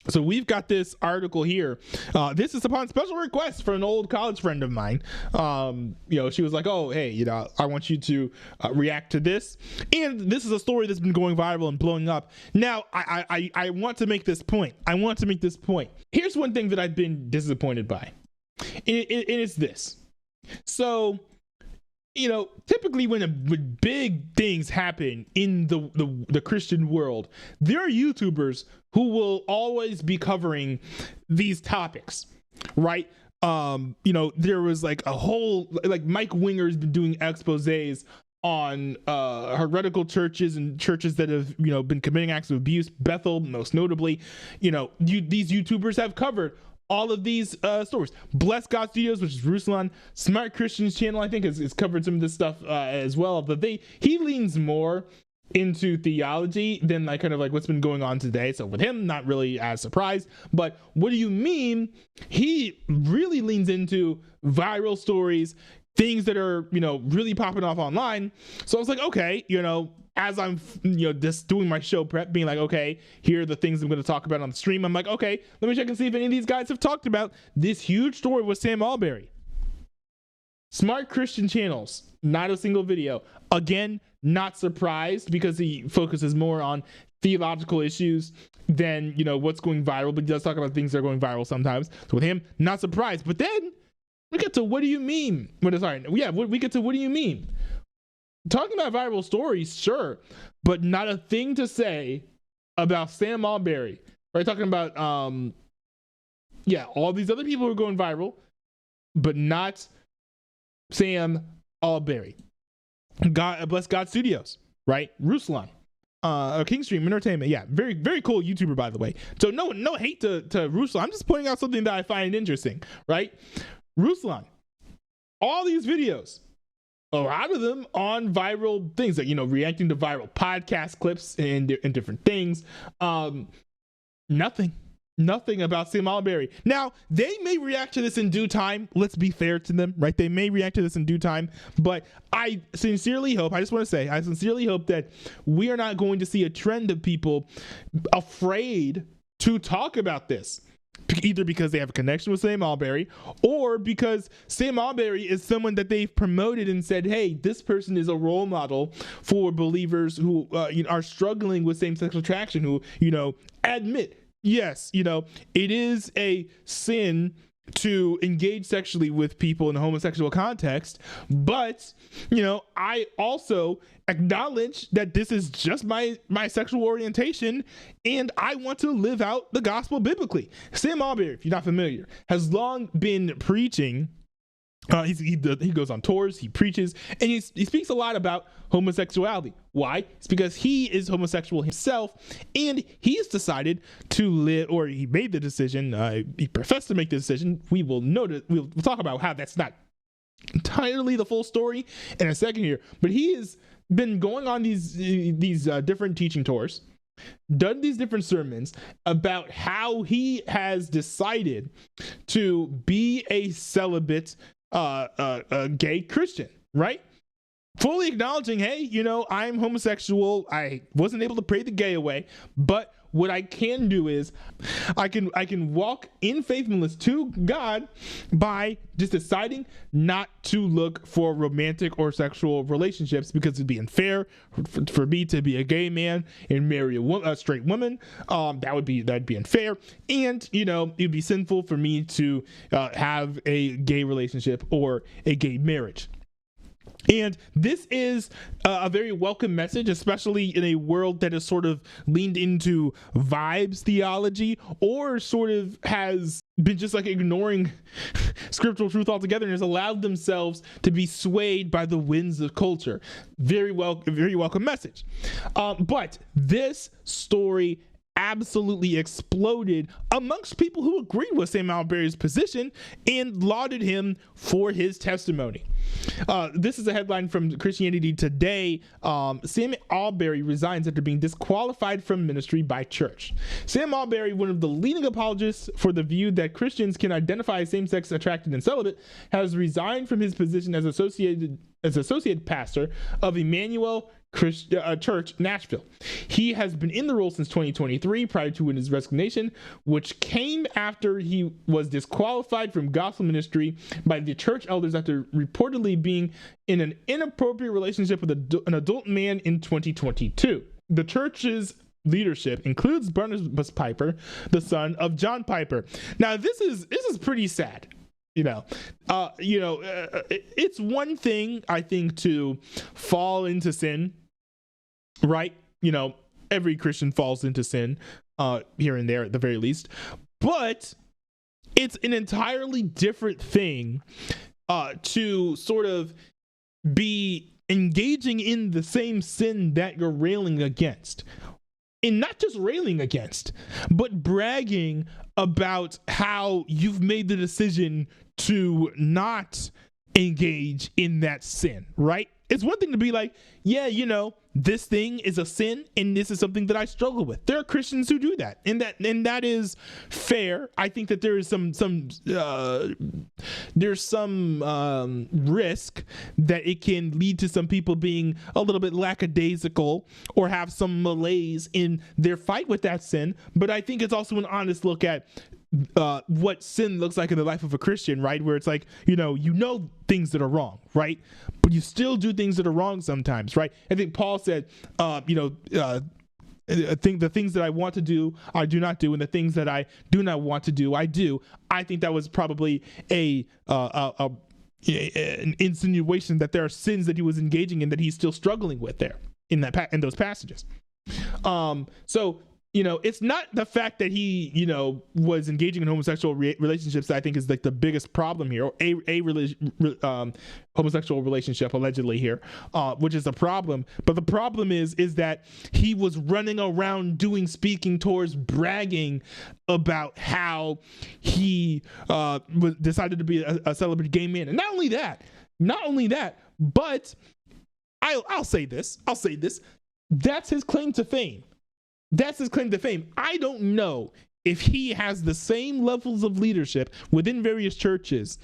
So we've got this article here. This is upon special request for an old college friend of mine. She was like, "Oh, hey, I want you to react to this." And this is a story that's been going viral and blowing up. Now, I want to make this point. Here's one thing that I've been disappointed by, and it's this. So, typically when big things happen in the Christian world, there are YouTubers who will always be covering these topics, right? There was like a whole, like Mike Winger's been doing exposés on heretical churches and churches that have been committing acts of abuse. Bethel, most notably, these YouTubers have covered all of these stories. Bless God Studios, which is Ruslan, Smart Christians channel, I think has covered some of this stuff as well. But he leans more into theology than like kind of like what's been going on today. So with him, not really as surprised. But what do you mean? He really leans into viral stories, things that are really popping off online. So I was like, okay, as I'm just doing my show prep, being like, okay, here are the things I'm going to talk about on the stream. I'm like, okay, let me check and see if any of these guys have talked about this huge story with Sam Allberry. Smart Christian channels, not a single video. Again, not surprised because he focuses more on theological issues than what's going viral, but he does talk about things that are going viral sometimes. So with him, not surprised. But then we get to what do you mean? We get to what do you mean? Talking about viral stories, sure, but not a thing to say about Sam Allberry. Right? Talking about all these other people who are going viral, but not Sam Allberry. Bless God Studios, right? Ruslan, Kingstream Entertainment. Yeah, very, very cool YouTuber, by the way. So no hate to Ruslan. I'm just pointing out something that I find interesting, right? Ruslan, all these videos, a lot of them on viral things, like reacting to viral podcast clips and different things. Nothing about Sam Allberry. Now, they may react to this in due time. Let's be fair to them, right? They may react to this in due time, but I sincerely hope that we are not going to see a trend of people afraid to talk about this, either because they have a connection with Sam Allberry or because Sam Allberry is someone that they've promoted and said, hey, this person is a role model for believers who are struggling with same-sex attraction, who admit, yes, it is a sin to engage sexually with people in a homosexual context, but I also acknowledge that this is just my sexual orientation and I want to live out the gospel biblically. Sam Allberry, if you're not familiar, has long been preaching. He goes on tours, he preaches, and he speaks a lot about homosexuality. Why? It's because he is homosexual himself, and he's decided to live, or he made the decision, he professed to make the decision. We'll talk about how that's not entirely the full story in a second here, but he has been going on these different teaching tours, done these different sermons about how he has decided to be a celibate a gay Christian, right? Fully acknowledging, hey, I'm homosexual. I wasn't able to pray the gay away, but what I can do is I can walk in faithfulness to God by just deciding not to look for romantic or sexual relationships, because it'd be unfair for me to be a gay man and marry a straight woman. That'd be unfair, and it'd be sinful for me to have a gay relationship or a gay marriage. And this is a very welcome message, especially in a world that has sort of leaned into vibes theology, or sort of has been just like ignoring scriptural truth altogether and has allowed themselves to be swayed by the winds of culture. Very welcome message. But this story absolutely exploded amongst people who agreed with Sam Allberry's position and lauded him for his testimony. This is a headline from Christianity Today. Sam Allberry resigns after being disqualified from ministry by church. Sam Allberry, one of the leading apologists for the view that Christians can identify as same-sex attracted and celibate, has resigned from his position as associate pastor of Emmanuel Church, Nashville. He has been in the role since 2023, prior to his resignation, which came after he was disqualified from gospel ministry by the church elders after reportedly being in an inappropriate relationship with an adult man in 2022. The church's leadership includes Barnabas Piper, the son of John Piper. Now, this is pretty sad. It's one thing, I think, to fall into sin, right? Every Christian falls into sin here and there at the very least, but it's an entirely different thing to sort of be engaging in the same sin that you're railing against. And not just railing against, but bragging about how you've made the decision to not engage in that sin, right? It's one thing to be like, yeah, this thing is a sin and this is something that I struggle with. There are Christians who do that, and that is fair. I think that there is some risk that it can lead to some people being a little bit lackadaisical or have some malaise in their fight with that sin. But I think it's also an honest look at what sin looks like in the life of a Christian, right? Where it's like, things that are wrong, right? But you still do things that are wrong sometimes, right? I think Paul said, I think the things that I want to do, I do not do, and the things that I do not want to do, I do. I think that was probably an insinuation that there are sins that he was engaging in that he's still struggling with there in those passages. It's not the fact that he, was engaging in homosexual relationships that I think is like the biggest problem here, or homosexual relationship allegedly here, which is a problem. But the problem is that he was running around doing speaking tours, bragging about how he decided to be a celibate gay man. And not only that, but I'll say this. That's his claim to fame. I don't know if he has the same levels of leadership within various churches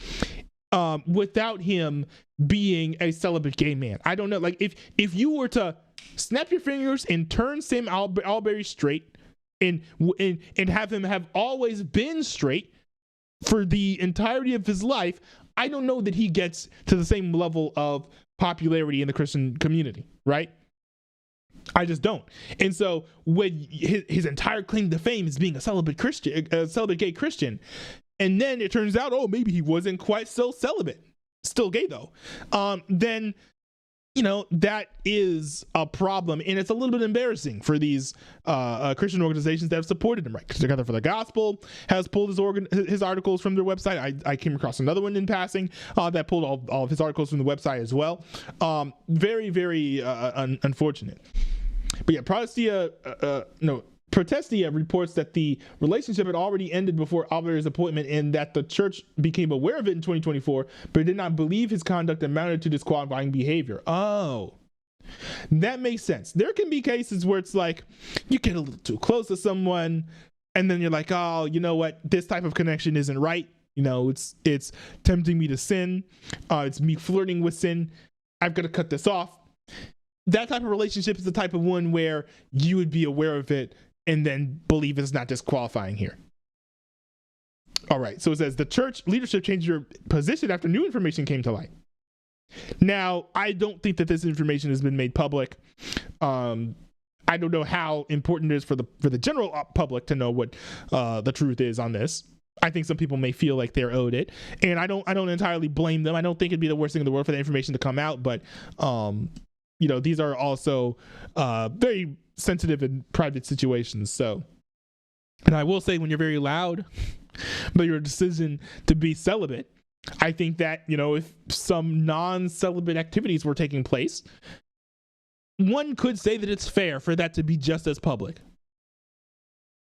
without him being a celibate gay man. I don't know. Like if you were to snap your fingers and turn Sam Allberry straight and have him have always been straight for the entirety of his life, I don't know that he gets to the same level of popularity in the Christian community, right? I just don't. And so when his entire claim to fame is being a celibate gay Christian, and then it turns out, maybe he wasn't quite so celibate, still gay though, then, that is a problem. And it's a little bit embarrassing for these Christian organizations that have supported him, right? Together for the Gospel has pulled his articles from their website. I came across another one in passing that pulled all of his articles from the website as well. Very, very unfortunate. But yeah, Protestia reports that the relationship had already ended before Allberry's appointment and that the church became aware of it in 2024, but did not believe his conduct amounted to disqualifying behavior. Oh, that makes sense. There can be cases where it's like you get a little too close to someone and then you're like, oh, you know what? This type of connection isn't right. It's tempting me to sin. It's me flirting with sin. I've got to cut this off. That type of relationship is the type of one where you would be aware of it and then believe it's not disqualifying here. All right, so it says the church leadership changed your position after new information came to light. Now, I don't think that this information has been made public. I don't know how important it is for the general public to know what the truth is on this. I think some people may feel like they're owed it, and I don't entirely blame them. I don't think it'd be the worst thing in the world for the information to come out, but these are also very sensitive and private situations. So, and I will say, when you're very loud about your decision to be celibate, I think that, if some non-celibate activities were taking place, one could say that it's fair for that to be just as public.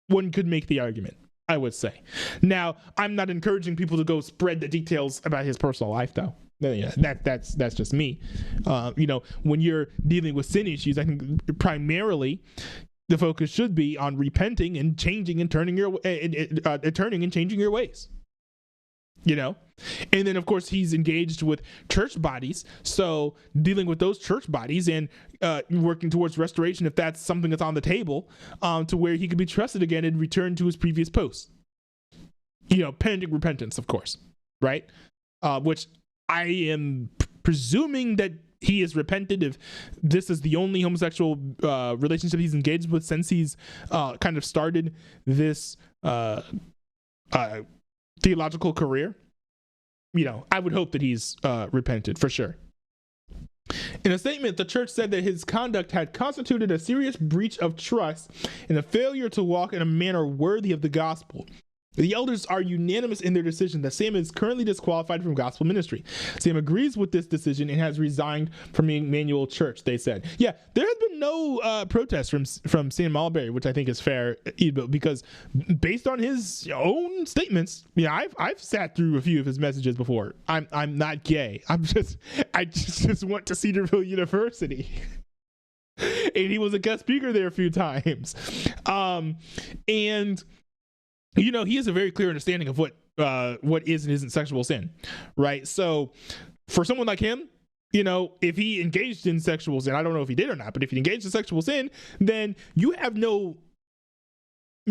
One could make the argument, I would say. Now, I'm not encouraging people to go spread the details about his personal life, though. Yeah, that's just me. When you're dealing with sin issues, I think primarily the focus should be on repenting and changing and turning and changing your ways. you know? And then, of course, he's engaged with church bodies. So dealing with those church bodies and working towards restoration, if that's something that's on the table, to where he could be trusted again and return to his previous post. You know, pending repentance, of course, right? Which I am presuming that he has repented if this is the only homosexual relationship he's engaged with since he's kind of started this theological career. You know, I would hope that he's repented for sure. In a statement, the church said that his conduct had constituted a serious breach of trust and a failure to walk in a manner worthy of the gospel. The elders are unanimous in their decision that Sam is currently disqualified from gospel ministry. Sam agrees with this decision and has resigned from Emmanuel Church, they said. Yeah, there has been no protest from Sam Allberry, which I think is fair, because based on his own statements, I've sat through a few of his messages before. I'm not gay. I just went to Cedarville University. And he was a guest speaker there a few times. And you know, he has a very clear understanding of what is and isn't sexual sin, right? So for someone like him, you know, if he engaged in sexual sin, I don't know if he did or not, but if he engaged in sexual sin, then you have no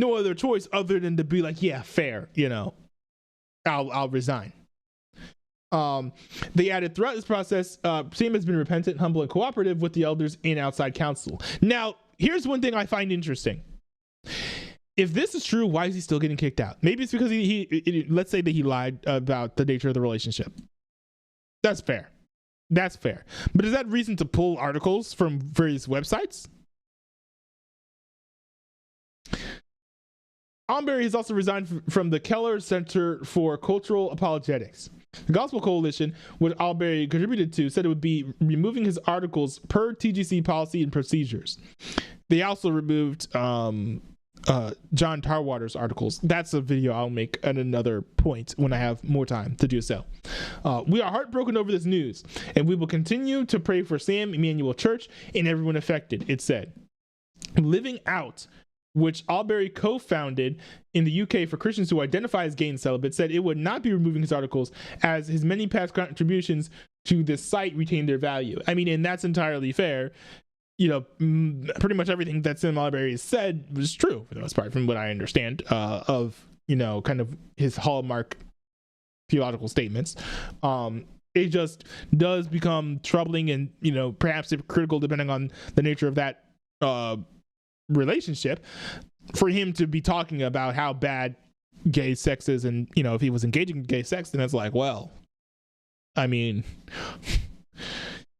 other choice other than to be like, yeah, fair, you know, I'll resign. They added, throughout this process, Sam has been repentant, humble, and cooperative with the elders and outside counsel. Now, here's one thing I find interesting. If this is true, why is he still getting kicked out? Maybe it's because let's say that he lied about the nature of the relationship. That's fair. That's fair. But is that reason to pull articles from various websites? Allberry has also resigned from the Keller Center for Cultural Apologetics. The Gospel Coalition, which Allberry contributed to, said it would be removing his articles per TGC policy and procedures. They also removed John Tarwater's articles. That's a video I'll make at another point when I have more time to do so. We are heartbroken over this news, and we will continue to pray for Sam Emmanuel Church and everyone affected, it said. Living Out, which Allberry co-founded in the UK for Christians who identify as gay and celibate, said it would not be removing his articles as his many past contributions to this site retain their value. I mean, and that's entirely fair. You know, pretty much everything that Sam Allberry has said was true for the most part, from what I understand of, you know, kind of his hallmark theological statements. It just does become troubling and, you know, perhaps critical depending on the nature of that relationship for him to be talking about how bad gay sex is. And, you know, if he was engaging in gay sex, then it's like, well, I mean,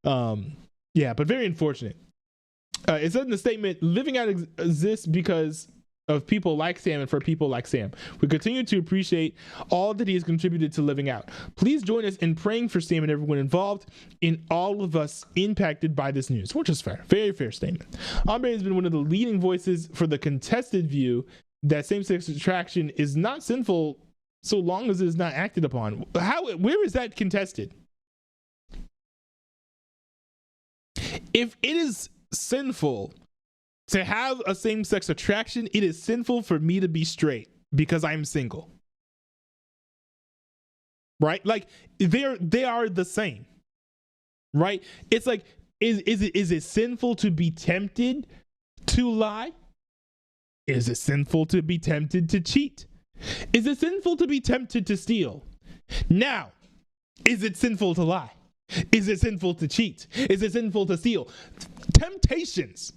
yeah, but very unfortunate. It said in the statement, Living Out exists because of people like Sam and for people like Sam. We continue to appreciate all that he has contributed to Living Out. Please join us in praying for Sam and everyone involved in all of us impacted by this news, which is fair. Very fair statement. Allberry has been one of the leading voices for the contested view that same-sex attraction is not sinful so long as it is not acted upon. Where is that contested? If it is sinful to have a same-sex attraction, it is sinful for me to be straight because I'm single. Right? Like they are the same. Right? It's like, is it sinful to be tempted to lie? Is it sinful to be tempted to cheat? Is it sinful to be tempted to steal? Now, is it sinful to lie? Is it sinful to cheat? Is it sinful to steal? Temptations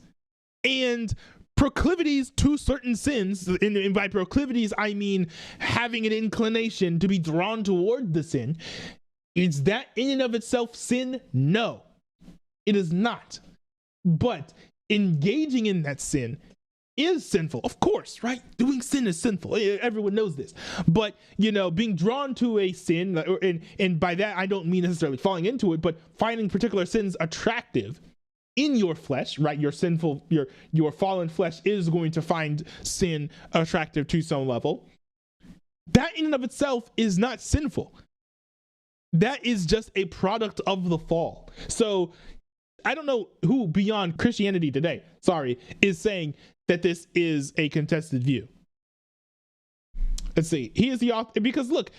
and proclivities to certain sins, and by proclivities I mean having an inclination to be drawn toward the sin. Is that in and of itself sin? No, it is not. But engaging in that sin is sinful, of course, right? Doing sin is sinful. Everyone knows this. But, you know, being drawn to a sin, and by that I don't mean necessarily falling into it, but finding particular sins attractive in your flesh, right? Your sinful, your fallen flesh is going to find sin attractive to some level. That in and of itself is not sinful. That is just a product of the fall. So I don't know who beyond Christianity Today, is saying that this is a contested view. Let's see. He is the author, because look,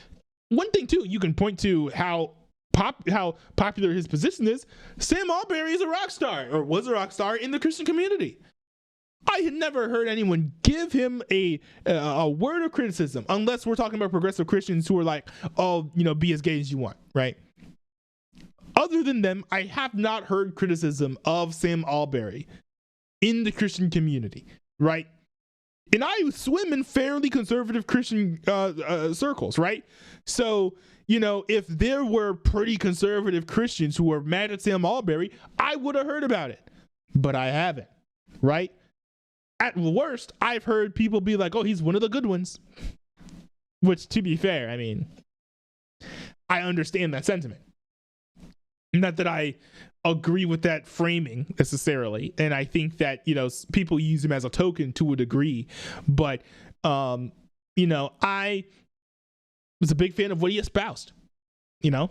one thing too, you can point to how popular his position is. Sam Allberry is a rock star, or was a rock star in the Christian community. I had never heard anyone give him a word of criticism, unless we're talking about progressive Christians who are like, oh, be as gay as you want, right? Other than them, I have not heard criticism of Sam Allberry in the Christian community, right? And I swim in fairly conservative Christian circles, right? So, if there were pretty conservative Christians who were mad at Sam Allberry, I would have heard about it, but I haven't, right? At worst, I've heard people be like, oh, he's one of the good ones. Which, to be fair, I mean, I understand that sentiment. Not that I agree with that framing necessarily. And I think that, people use him as a token to a degree. But, I was a big fan of what he espoused, But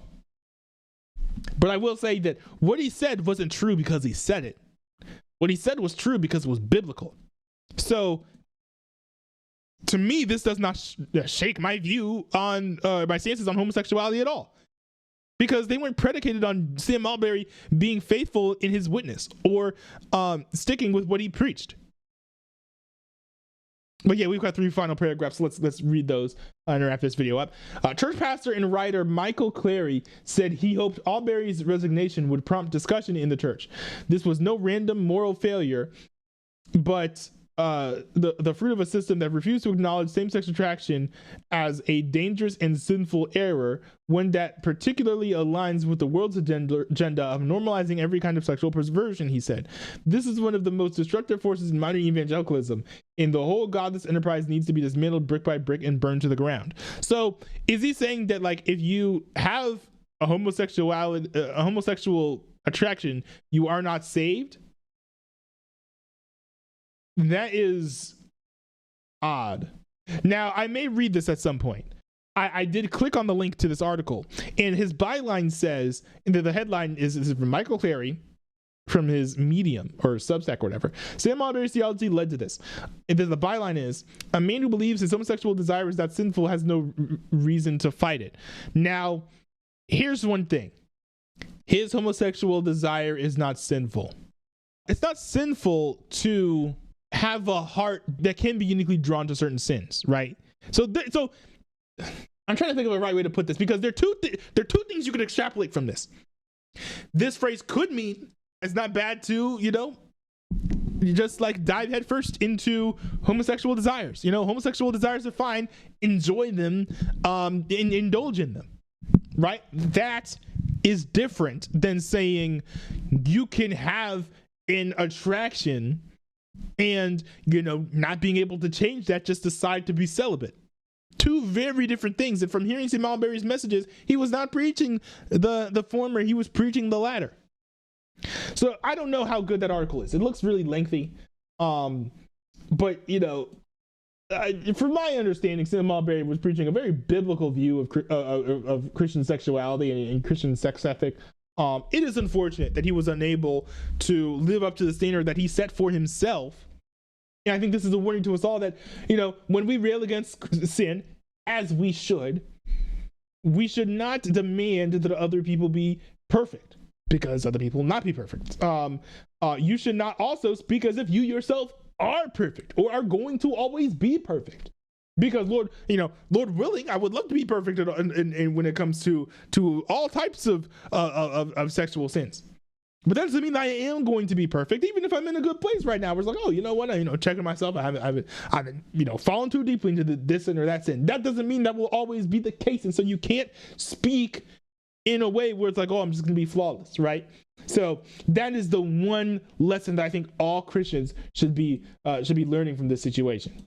I will say that what he said wasn't true because he said it. What he said was true because it was biblical. So, to me, this does not shake my view on my stances on homosexuality at all, because they weren't predicated on Sam Allberry being faithful in his witness or sticking with what he preached. But yeah, we've got 3 final paragraphs. So let's read those and wrap this video up. Church pastor and writer Michael Clary said he hoped Allberry's resignation would prompt discussion in the church. This was no random moral failure, but the fruit of a system that refused to acknowledge same-sex attraction as a dangerous and sinful error, one that particularly aligns with the world's agenda of normalizing every kind of sexual perversion, he said. This is one of the most destructive forces in modern evangelicalism, and the whole godless enterprise needs to be dismantled brick by brick and burned to the ground. So is he saying that, like, if you have a homosexual attraction, you are not saved? That is odd. Now, I may read this at some point. I did click on the link to this article, and his byline says, and the headline is from Michael Clary from his Medium or Substack or whatever. Sam Allberry's theology led to this. And then the byline is, a man who believes his homosexual desire is not sinful has no reason to fight it. Now, here's one thing. His homosexual desire is not sinful. It's not sinful to have a heart that can be uniquely drawn to certain sins, right? So I'm trying to think of a right way to put this, because there are two things you could extrapolate from this. This phrase could mean it's not bad to, you just like dive headfirst into homosexual desires. Homosexual desires are fine. Enjoy them, indulge in them, right? That is different than saying you can have an attraction and, not being able to change that, just decide to be celibate. Two very different things. And from hearing Sam Allberry's messages, he was not preaching the former, he was preaching the latter. So I don't know how good that article is. It looks really lengthy. But, from my understanding, Sam Allberry was preaching a very biblical view of Christian sexuality and Christian sex ethic. It is unfortunate that he was unable to live up to the standard that he set for himself. And I think this is a warning to us all that, when we rail against sin, as we should not demand that other people be perfect, because other people will not be perfect. You should not also speak as if you yourself are perfect or are going to always be perfect. Because Lord willing, I would love to be perfect in when it comes to all types of sexual sins. But that doesn't mean that I am going to be perfect, even if I'm in a good place right now. Where it's like, oh, you know what? Checking myself, I haven't fallen too deeply into this sin or that sin. That doesn't mean that will always be the case, and so you can't speak in a way where it's like, oh, I'm just going to be flawless, right? So that is the one lesson that I think all Christians should be learning from this situation.